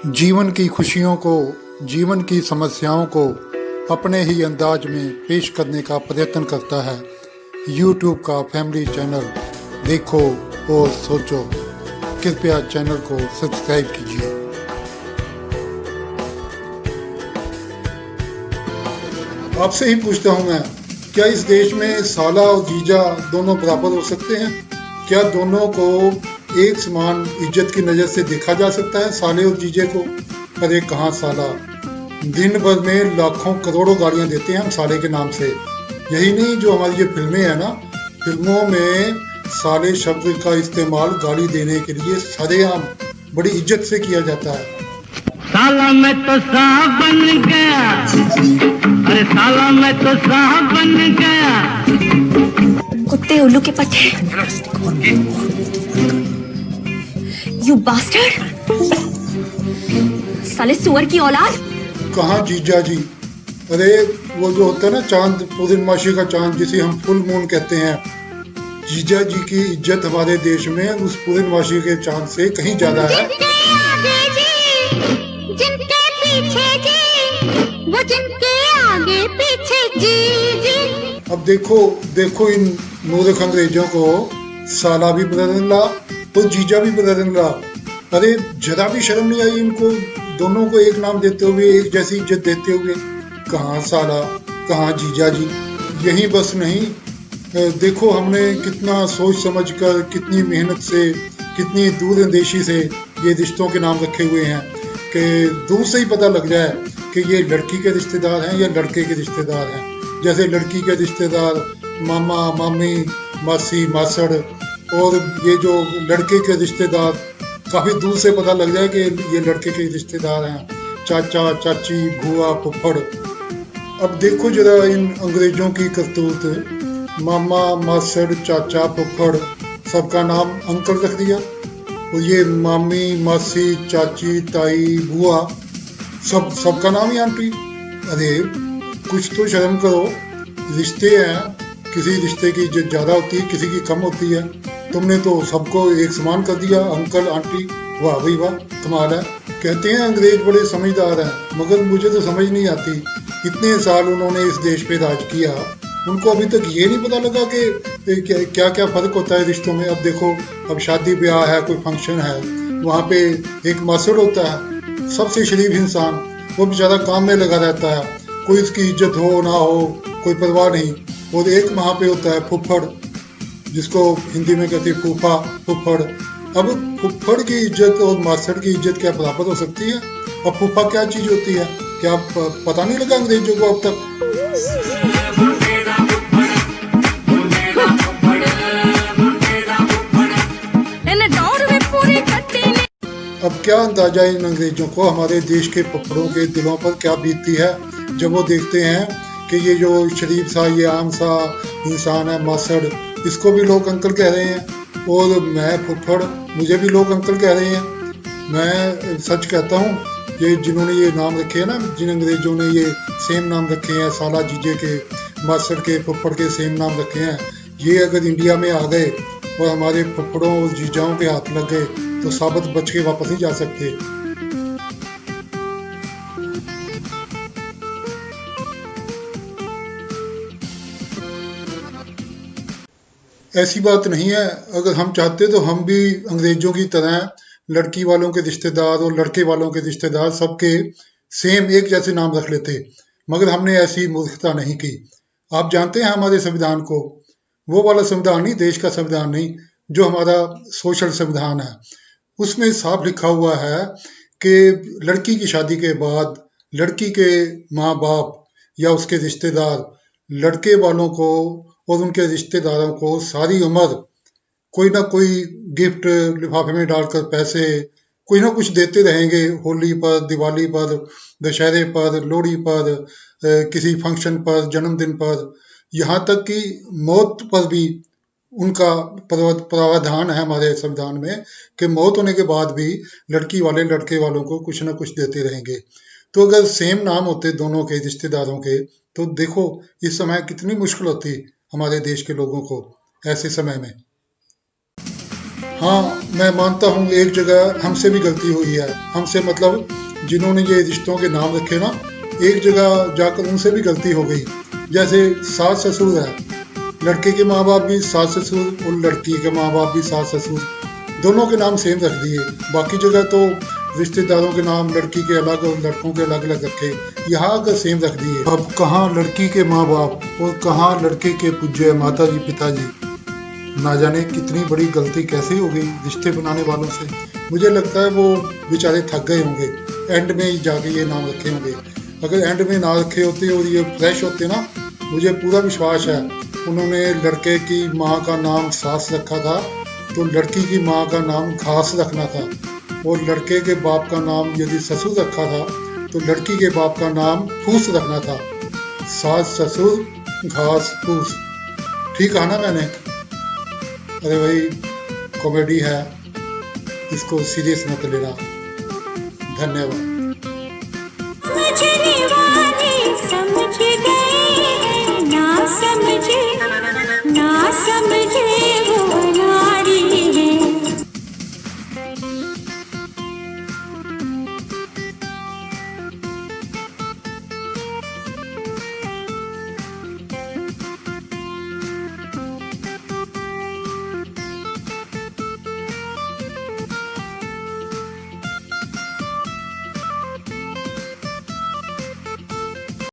जीवन की खुशियों को, जीवन की समस्याओं को अपने ही अंदाज में पेश करने का प्रयत्न करता है यूट्यूब का फैमिली चैनल देखो और सोचो। कृपया चैनल को सब्सक्राइब कीजिए। आपसे ही पूछता हूं मैं, क्या इस देश में साला और जीजा दोनों बराबर हो सकते हैं? क्या दोनों को एक समान इज्जत की नज़र से देखा जा सकता है, साले और जीजे को? अरे कहाँ साला, दिन भर में लाखों करोड़ों गालियां देते हैं हम साले के नाम से। यही नहीं, जो हमारी ये फिल्में हैं ना, फिल्मों में साले शब्द का इस्तेमाल गाली देने के लिए सरेआम बड़ी इज्जत से किया जाता है। साला मैं तो साहब बन गया, अरे साला मैं तो साहब बन गया। कुत्ते उल्लू के पट्टे, यू बास्टर्ड, साले सुअर की औलाद। कहाँ जीजा जी? अरे वो जो होता है ना चांद, पूर्णमासी का चांद जिसे हम फुल मून कहते हैं, जीजा जी की इज्जत हमारे देश में उस पूर्णमासी के चांद से कहीं ज्यादा है। जिनके पीछे जी, वो जिनके आगे पीछे जी जी। अब देखो इन मूर्ख अंग्रेजों को, साला भी बदल ला तो जीजा भी बदल ला। अरे जरा भी शर्म नहीं आई इनको, दोनों को एक नाम देते हुए, एक जैसी इज्जत देते हुए। कहाँ साला, कहाँ जीजा जी? यही बस नहीं, देखो हमने कितना सोच समझकर, कितनी मेहनत से, कितनी दूरंदेशी से ये रिश्तों के नाम रखे हुए हैं कि दूर से ही पता लग जाए कि ये लड़की के रिश्तेदार हैं या लड़के के रिश्तेदार हैं। जैसे लड़की के रिश्तेदार मामा, मामी, मासी, मासड़, और ये जो लड़के के रिश्तेदार काफ़ी दूर से पता लग जाए कि ये लड़के के रिश्तेदार हैं, चाचा, चाची, बुआ, फुफ्फड़। अब देखो जरा इन अंग्रेजों की करतूत, मामा, मासड़, चाचा, फुफ्फड़, सबका नाम अंकल रख दिया। और ये मामी, मासी, चाची, ताई, बुआ, सबका नाम ही आंटी। अरे कुछ तो शर्म करो, रिश्ते हैं, किसी रिश्ते की इज्जत ज़्यादा होती है, किसी की कम होती है। तुमने तो सबको एक समान कर दिया, अंकल, आंटी। वाह भाई वाह, कमाल है। कहते हैं अंग्रेज बड़े समझदार हैं, मगर मुझे तो समझ नहीं आती, इतने साल उन्होंने इस देश पे राज किया, उनको अभी तक ये नहीं पता लगा कि क्या क्या फ़र्क होता है रिश्तों में। अब देखो, अब शादी ब्याह है, कोई फंक्शन है, वहाँ पे एक मासड़ होता है, सबसे शरीफ इंसान, वो बेचारा काम में लगा रहता है, कोई उसकी इज्जत हो ना हो कोई परवाह नहीं। और एक वहाँ पे होता है फुफ्फड़, जिसको हिंदी में कहते हैं फूफा, फुफ्फड़। अब फुफ्फड़ की इज्जत और मासड़ की इज्जत क्या बराबर हो सकती है? और फूफा क्या चीज़ होती है, क्या पता नहीं लगा अंग्रेजों को अब तक? अब क्या अंदाजा इन अंग्रेजों को हमारे देश के फुफ्फड़ों के दिलों पर क्या बीतती है जब वो देखते हैं कि ये जो शरीफ सा, ये आम सा इंसान है मासड़, इसको भी लोग अंकल कह रहे हैं, और मैं फुफ्फड़, मुझे भी लोग अंकल कह रहे हैं। मैं सच कहता हूँ, ये जिन्होंने ये नाम रखे हैं ना, जिन अंग्रेजों ने ये सेम नाम रखे हैं, साला, जीजे के, मासड़ के, फुफ्फड़ के सेम नाम रखे हैं, ये अगर इंडिया में आ गए और हमारे फुफ्फड़ों और जीजाओं के हाथ लग गए तो साबित बच के वापस नहीं जा सकते। ऐसी बात नहीं है, अगर हम चाहते तो हम भी अंग्रेजों की तरह लड़की वालों के रिश्तेदार और लड़के वालों के रिश्तेदार सबके सेम एक जैसे नाम रख लेते, मगर हमने ऐसी मूर्खता नहीं की। आप जानते हैं हमारे संविधान को, वो वाला संविधान नहीं, देश का संविधान नहीं, जो हमारा सोशल संविधान है, उसमें साफ लिखा हुआ है कि लड़की की शादी के बाद लड़की के माँ बाप या उसके रिश्तेदार लड़के वालों को और उनके रिश्तेदारों को सारी उम्र कोई ना कोई गिफ्ट लिफाफे में डालकर पैसे कोई ना कुछ देते रहेंगे। होली पर, दिवाली पर, दशहरे पर, लोहड़ी पर, किसी फंक्शन पर, जन्मदिन पर, यहाँ तक कि मौत पर भी उनका प्रावधान है हमारे संविधान में कि मौत होने के बाद भी लड़की वाले लड़के वालों को कुछ ना कुछ देते रहेंगे। तो अगर सेम नाम होते दोनों के रिश्तेदारों के, तो देखो इस समय कितनी मुश्किल होती हमारे देश के लोगों को ऐसे समय में। हाँ, मैं मानता हूँ एक जगह हमसे भी गलती हुई है। हमसे मतलब जिन्होंने ये रिश्तों के नाम रखे ना, एक जगह जाकर उनसे भी गलती हो गई। जैसे सास ससुर है, लड़के के माँ बाप भी सास ससुर और लड़की के माँ बाप भी सास ससुर, दोनों के नाम सेम रख दिए। बाकी जगह तो रिश्तेदारों के नाम लड़की के अलग और लड़कों के अलग अलग रखे, यहाँ अगर सेम रख दिए। अब कहाँ लड़की के माँ बाप और कहाँ लड़के के पूज्य माता जी पिताजी, ना जाने कितनी बड़ी गलती कैसे हो गई रिश्ते बनाने वालों से। मुझे लगता है वो बेचारे थक गए होंगे, एंड में ही जाके ये नाम रखे होंगे। अगर एंड में ना रखे होते और ये फ्रेश होते ना, मुझे पूरा विश्वास है उन्होंने लड़के की माँ का नाम सास रखा था तो लड़की की माँ का नाम घास रखना था, और लड़के के बाप का नाम यदि ससुर रखा था तो लड़की के बाप का नाम फूस रखना था। सास ससुर घास फूस, ठीक है ना मैंने? अरे भाई कॉमेडी है, इसको सीरियस मत लेना। धन्यवाद। समझने वाले समझ गए, ना समझे